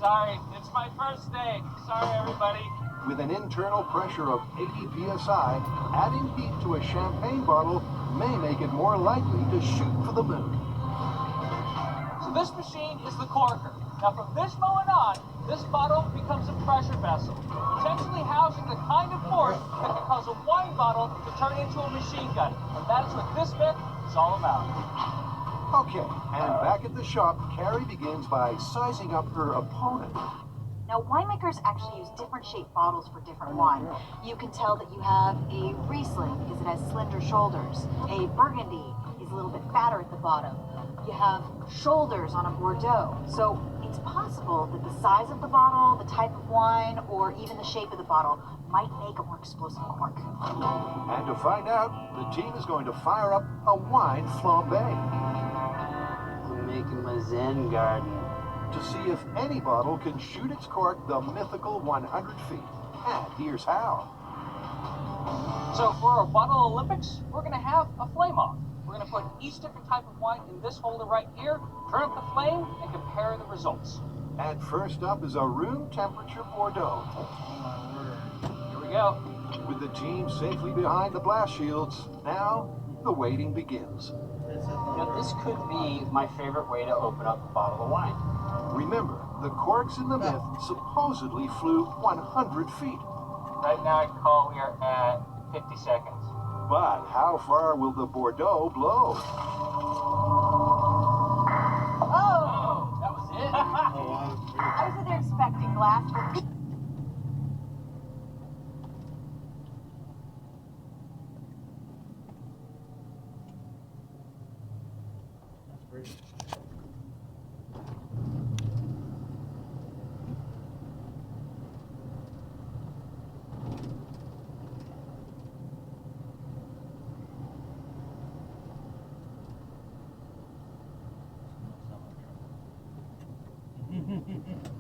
Sorry, it's my first day. Sorry, everybody. With an internal pressure of 80 psi, adding heat to a champagne bottle may make it more likely to shoot for the moon. So this machine is the corker. Now from this moment on, this bottle becomes a pressure vessel, potentially housing the kind of force that can cause a wine bottle to turn into a machine gun. And that is what this myth is all about. Okay, and back at the shop, Carrie begins by sizing up her opponent. Now, winemakers actually use different shaped bottles for different wine. You can tell that you have a Riesling because it has slender shoulders. A Burgundy is a little bit fatter at the bottom. You have shoulders on a Bordeaux. So it's possible that the size of the bottle, the type of wine, or even the shape of the bottle might make a more explosive cork. And to find out, the team is going to fire up a wine flambe I'm making my Zen garden. to see if any bottle can shoot its cork the mythical 100 feet. And here's how. So for our bottle Olympics, we're going to have a flame off. We're going to put each different type of wine in this holder right here, turn up the flame, and compare the results. And first up is a room temperature Bordeaux. Here we go. With the team safely behind the blast shields, now the waiting begins. Now, this could be my favorite way to open up a bottle of wine. Remember, the corks in the myth supposedly flew 100 feet. Right now I call we are at 50 seconds. But how far will the Bordeaux blow? Oh! That was it? I was either expecting glass or... That's